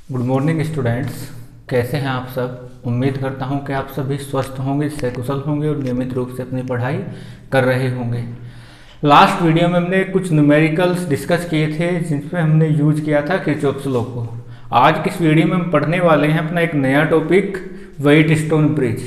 Good morning students. कैसे हैं आप सब। उम्मीद करता हूं कि आप सभी स्वस्थ होंगे, सकुशल होंगे और नियमित रूप से अपनी पढ़ाई कर रहे होंगे। लास्ट वीडियो में हमने कुछ न्यूमेरिकल्स डिस्कस किए थे जिसमें हमने यूज किया था किरचॉफ लॉ को। आज की इस वीडियो में हम पढ़ने वाले हैं अपना एक नया टॉपिक, व्हीटस्टोन ब्रिज।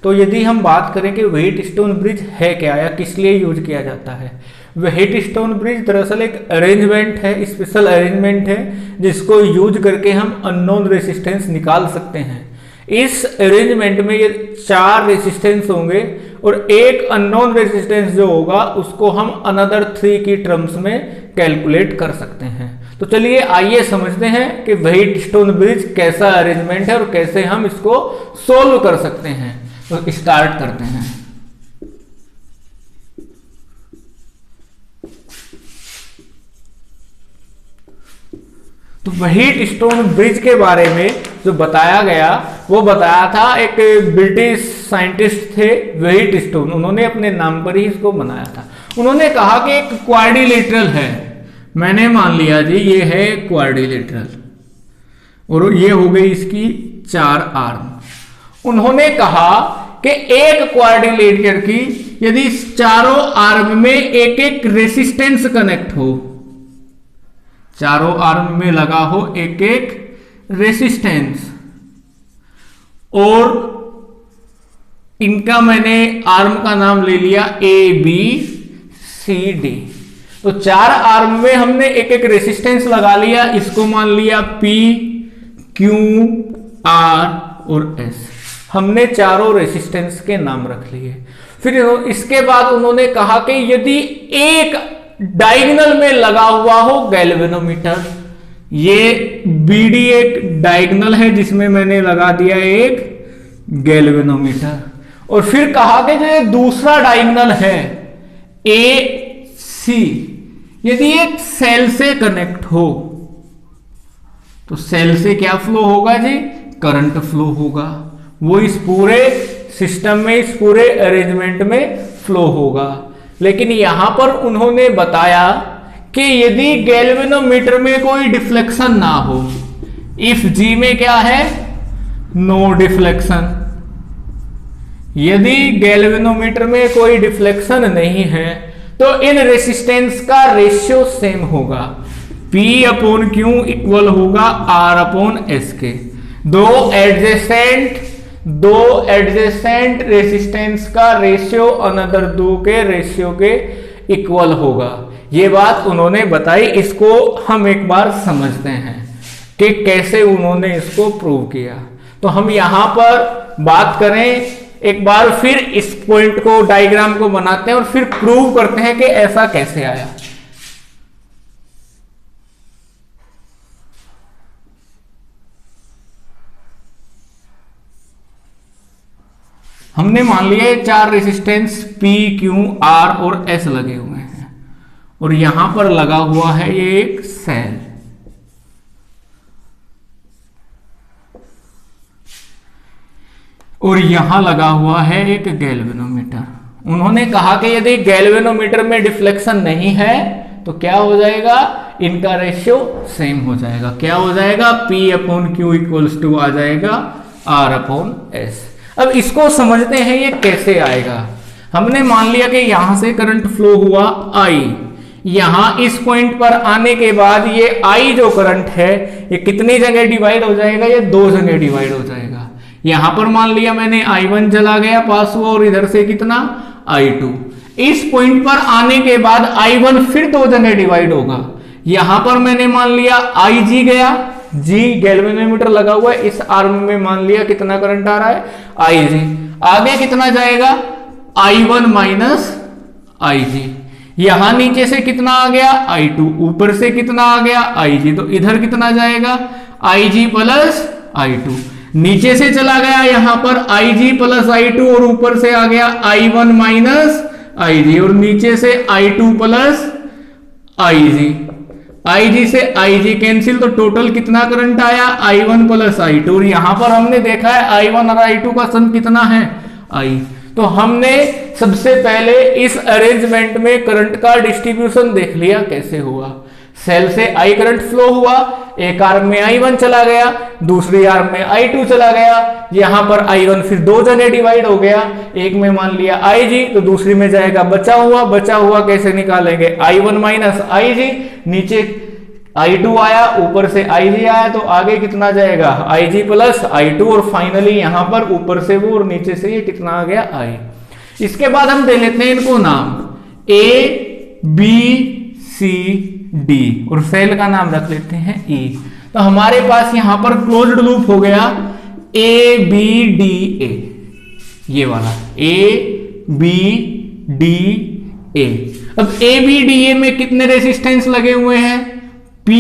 तो यदि हम बात करें कि व्हीटस्टोन ब्रिज है क्या या किस लिए यूज किया जाता है। व्हीटस्टोन ब्रिज दरअसल एक अरेंजमेंट है, स्पेशल अरेंजमेंट है जिसको यूज करके हम अननोन रेसिस्टेंस निकाल सकते हैं। इस अरेंजमेंट में ये 4 रेसिस्टेंस होंगे और एक अननोन रेसिस्टेंस जो होगा उसको हम अनदर 3 की टर्म्स में कैलकुलेट कर सकते हैं। तो चलिए आइए समझते हैं कि व्हीटस्टोन ब्रिज कैसा अरेंजमेंट है और कैसे हम इसको सोल्व कर सकते हैं। तो स्टार्ट करते हैं। तो व्हीटस्टोन ब्रिज के बारे में जो बताया गया वो बताया था, एक ब्रिटिश साइंटिस्ट थे व्हीटस्टोन, उन्होंने अपने नाम पर ही इसको बनाया था। उन्होंने कहा कि एक क्वाड्रिलेटरल है, मैंने मान लिया जी ये है क्वाड्रिलेटरल और ये हो गई इसकी 4 आर्म। उन्होंने कहा कि एक क्वाड्रिलेटरल की यदि चारों आर्म में एक एक रेसिस्टेंस कनेक्ट हो, चारों आर्म में लगा हो एक एक रेसिस्टेंस और इनका मैंने आर्म का नाम ले लिया ABCD। तो 4 आर्म में हमने एक एक रेसिस्टेंस लगा लिया, इसको मान लिया P, Q, R और S। हमने चारों रेसिस्टेंस के नाम रख लिए। फिर इसके बाद उन्होंने कहा कि यदि एक डायगोनल में लगा हुआ हो गैल्वेनोमीटर, ये BD एक डायगोनल है जिसमें मैंने लगा दिया एक गैल्वेनोमीटर। और फिर कहा कि जो दूसरा डायगोनल है AC, यदि एक सेल से कनेक्ट हो तो सेल से क्या फ्लो होगा जी, करंट फ्लो होगा। वो इस पूरे सिस्टम में, इस पूरे अरेंजमेंट में फ्लो होगा। लेकिन यहां पर उन्होंने बताया कि यदि गैल्वेनोमीटर में कोई डिफ्लेक्शन ना हो, इफ G में क्या है, नो डिफ्लेक्शन, यदि गैल्वेनोमीटर में कोई डिफ्लेक्शन नहीं है तो इन रेसिस्टेंस का रेशियो सेम होगा, P/Q इक्वल होगा R/S के। दो एडजेसेंट रेसिस्टेंस का रेशियो अनदर 2 के रेशियो के इक्वल होगा। ये बात उन्होंने बताई। इसको हम एक बार समझते हैं कि कैसे उन्होंने इसको प्रूव किया। तो हम यहां पर बात करें एक बार, फिर इस पॉइंट को, डायग्राम को बनाते हैं और फिर प्रूव करते हैं कि ऐसा कैसे आया। हमने मान लिया 4 रेसिस्टेंस P, Q, R और S लगे हुए हैं और यहां पर लगा हुआ है ये एक सेल। और यहां लगा हुआ है एक गैल्वेनोमीटर। उन्होंने कहा कि यदि गैल्वेनोमीटर में डिफ्लेक्शन नहीं है तो क्या हो जाएगा, इनका रेशियो सेम हो जाएगा। क्या हो जाएगा, P/Q इक्वल्स टू आ जाएगा R/S। अब इसको समझते हैं ये कैसे आएगा। हमने मान लिया कि यहां से करंट फ्लो हुआ I, यहां इस पॉइंट पर आने के बाद ये I जो करंट है ये कितनी जगह डिवाइड हो जाएगा, ये 2 जगह डिवाइड हो जाएगा। यहां पर मान लिया मैंने I1 चला गया पास हुआ और इधर से कितना I2। इस पॉइंट पर आने के बाद I1 फिर 2 जगह डिवाइड होगा। यहां पर मैंने मान लिया IG गया, G गैल्वेनोमीटर लगा हुआ है, इस आर्म में मान लिया कितना करंट आ रहा है, IG। आगे कितना जाएगा, I1 माइनस IG। यहां नीचे से कितना आ गया, I2। ऊपर से कितना आ गया, IG। तो इधर कितना जाएगा, IG प्लस I2। नीचे से चला गया यहां पर IG प्लस I2 और ऊपर से आ गया I1 माइनस IG और नीचे से I2 प्लस IG से IG कैंसिल, तो टोटल कितना करंट आया, I1 प्लस I2। और यहां पर हमने देखा है I1 और I2 का सम कितना है, I। तो हमने सबसे पहले इस अरेंजमेंट में करंट का डिस्ट्रीब्यूशन देख लिया कैसे हुआ। सेल से I करंट फ्लो हुआ, एक आर्म में I1 चला गया, दूसरी आर्म में I2 चला गया, यहां पर I1 फिर दो जगह डिवाइड हो गया, एक में मान लिया IG तो दूसरी में जाएगा बचा हुआ कैसे निकालेंगे, I1 माइनस IG, नीचे I2 आया, ऊपर से IG आया, तो आगे कितना जाएगा IG प्लस I2, और फाइनली यहां पर ऊपर से वो और नीचे से ये कितना आ गया I। इसके बाद हम दे लेते हैं इनको नाम ABCD और सेल का नाम रख लेते हैं E। तो हमारे पास यहां पर क्लोज्ड लूप हो गया ABDA, ये वाला ABDA। अब ABDA में कितने रेजिस्टेंस लगे हुए हैं, P,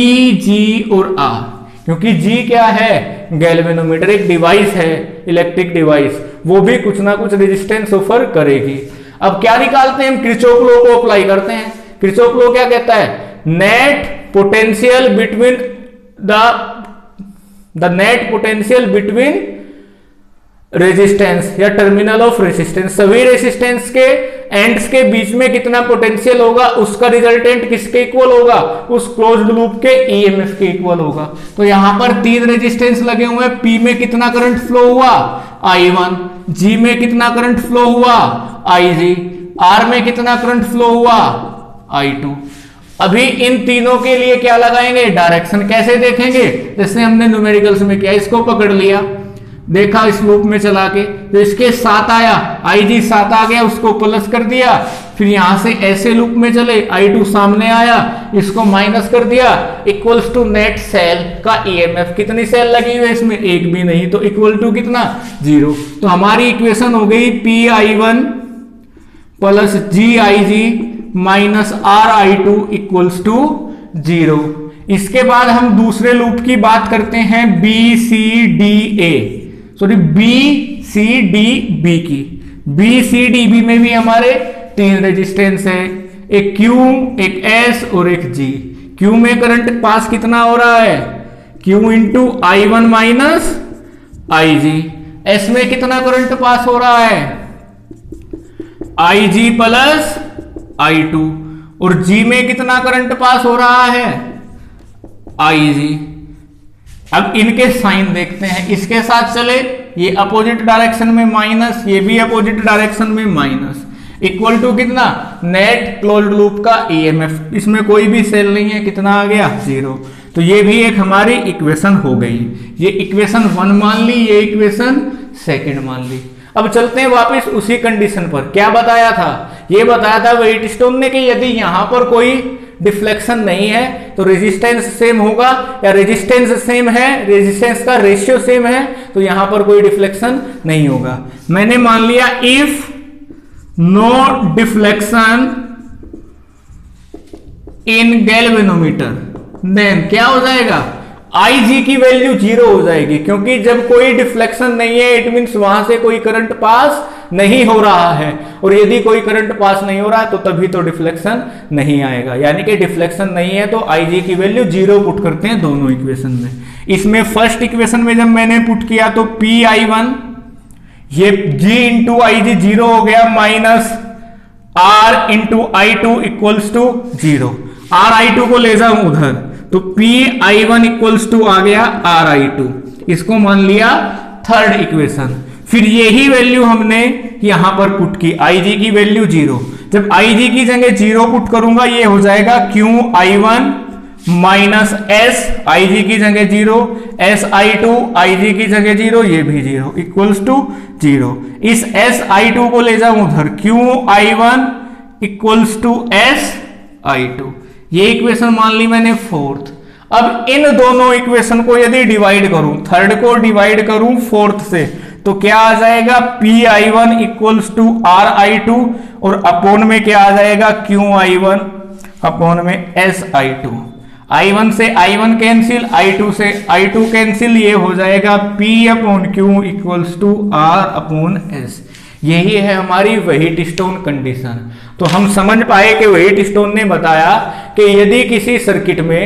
G और R, क्योंकि G क्या है, गैल्वेनोमीटर एक डिवाइस है, इलेक्ट्रिक डिवाइस, वो भी कुछ ना कुछ रेजिस्टेंस ऑफर करेगी। अब क्या निकालते हैं हम, किरचॉफ लॉ को अप्लाई करते हैं। किरचॉफ लॉ क्या कहता है, net potential between the net potential between resistance या टर्मिनल ऑफ रेजिस्टेंस, सभी रेजिस्टेंस के एंड्स के बीच में कितना पोटेंशियल होगा, उसका रिजल्टेंट किसके इक्वल होगा, उस क्लोज्ड लूप के ईएमएफ के इक्वल होगा। तो यहां पर तीन रेजिस्टेंस लगे हुए हैं, P में कितना करंट फ्लो हुआ I1, G में कितना करंट फ्लो हुआ IG, R में कितना करंट फ्लो हुआ I2। अभी इन तीनों के लिए क्या लगाएंगे, डायरेक्शन कैसे देखेंगे, जैसे हमने न्यूमेरिकल्स में किया, इसको पकड़ लिया, देखा इस लूप में चला के, तो इसके साथ आया IG 7 आ गया, उसको प्लस कर दिया, फिर यहां से ऐसे लूप में चले, I2 सामने आया, इसको माइनस कर दिया, इक्वल्स टू नेट सेल का EMF, कितनी सेल लगी हुई है इसमें, एक भी नहीं, तो इक्वल टू कितना 0। तो हमारी इक्वेशन हो गई PI1 plus GIG minus RI2 equals to 0। इसके बाद हम दूसरे लूप की बात करते हैं BCDA, सॉरी BCDB की। BCDB में भी हमारे तीन रेजिस्टेंस है, एक Q, एक S और एक G। Q में करंट पास कितना हो रहा है, Q into I1 minus IG। S में कितना करंट पास हो रहा है, IG प्लस I2, और G में कितना करंट पास हो रहा है IG। अब इनके साइन देखते हैं, इसके साथ चले, ये अपोजिट डायरेक्शन में माइनस, ये भी अपोजिट डायरेक्शन में माइनस, इक्वल टू कितना, नेट क्लोज्ड लूप का EMF, इसमें कोई भी सेल नहीं है, कितना आ गया 0। तो ये भी एक हमारी इक्वेशन हो गई, ये इक्वेशन 1 मान ली, ये इक्वेशन 2 मान ली। अब चलते हैं वापस उसी कंडीशन पर, क्या बताया था, ये बताया था व्हीटस्टोन ने कि यदि यहां पर कोई डिफ्लेक्शन नहीं है तो रेजिस्टेंस सेम होगा, या रेजिस्टेंस सेम है, रेजिस्टेंस का रेशियो सेम है, तो यहां पर कोई डिफ्लेक्शन नहीं होगा। मैंने मान लिया if no deflection in galvanometer, then क्या हो जाएगा, IG की वैल्यू 0 हो जाएगी, क्योंकि जब कोई डिफ्लेक्शन नहीं है इट मींस वहां से कोई करंट पास नहीं हो रहा है, और यदि कोई करंट पास नहीं हो रहा है तो तभी तो डिफ्लेक्शन नहीं आएगा, यानी कि डिफ्लेक्शन नहीं है तो IG की वैल्यू 0 पुट करते हैं दोनों इक्वेशन में। इसमें फर्स्ट इक्वेशन में जब मैंने पुट किया तो PI1 ये G इंटू IG 0 हो गया, minus R into I2 equals to 0, RI2 को ले जाऊं उधर, तो PI1 इक्वल्स टू आ गया RI2, इसको मान लिया थर्ड इक्वेशन। फिर यही वैल्यू हमने यहां पर पुट की, IG की वैल्यू 0, जब IG की जगह 0 पुट करूंगा ये हो जाएगा QI1 माइनस S, IG की जगह 0, SI2 IG की जगह 0, ये भी 0 इक्वल्स टू 0। इस SI2 को ले जाऊं उधर, QI1 इक्वल्स टू SI2, ये इक्वेशन मान ली मैंने फोर्थ। अब इन दोनों इक्वेशन को यदि डिवाइड करूं, थर्ड को डिवाइड करूं फोर्थ से, तो क्या आ जाएगा PI1 इक्वल्स टू RI2, और अपोन में क्या आ जाएगा QI1 अपोन में SI2। I1 से I1 कैंसिल, I2 से I2 कैंसिल, ये हो जाएगा P upon Q equals to R upon S। यही है हमारी व्हीटस्टोन कंडीशन। तो हम समझ पाए कि व्हीटस्टोन ने बताया कि यदि किसी सर्किट में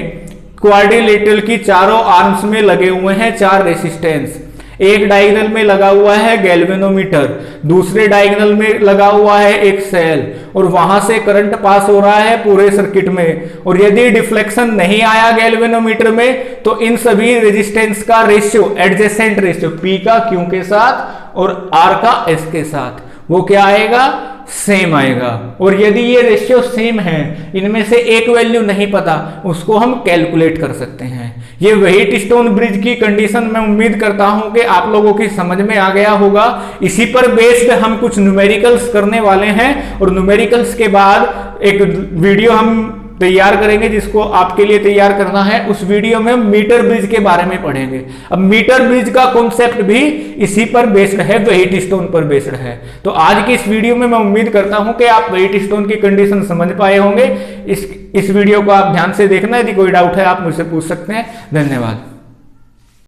क्वाड्रिलेटरल की चारों आर्म्स में लगे हुए हैं 4 रेसिस्टेंस, एक डायगोनल में लगा हुआ है गैल्वेनोमीटर, दूसरे डायगोनल में लगा हुआ है एक सेल, और वहां से करंट पास हो रहा है पूरे सर्किट में, और यदि डिफ्लेक्शन नहीं आया गैल्वेनोमीटर में तो इन सभी रेजिस्टेंस का रेशियो, एडजेसेंट रेशियो, P का Q के साथ और R का S के साथ, वो क्या आएगा, सेम आएगा। और यदि ये रेशियो सेम है, इनमें से एक वैल्यू नहीं पता, उसको हम कैलकुलेट कर सकते हैं। ये व्हीटस्टोन ब्रिज की कंडीशन मैं उम्मीद करता हूं कि आप लोगों की समझ में आ गया होगा। इसी पर बेस्ड हम कुछ न्यूमेरिकल्स करने वाले हैं, और न्यूमेरिकल्स के बाद एक वीडियो हम तैयार करेंगे जिसको आपके लिए तैयार करना है। उस वीडियो में हम मीटर ब्रिज के बारे में पढ़ेंगे। अब मीटर ब्रिज का कॉन्सेप्ट भी इसी पर बेस्ड है, व्हीटस्टोन पर बेस्ड है। तो आज की इस वीडियो में मैं उम्मीद करता हूं कि आप व्हीटस्टोन की कंडीशन समझ पाए होंगे। इस वीडियो को आप ध्यान से देखना, यदि कोई डाउट है आप मुझसे पूछ सकते हैं। धन्यवाद।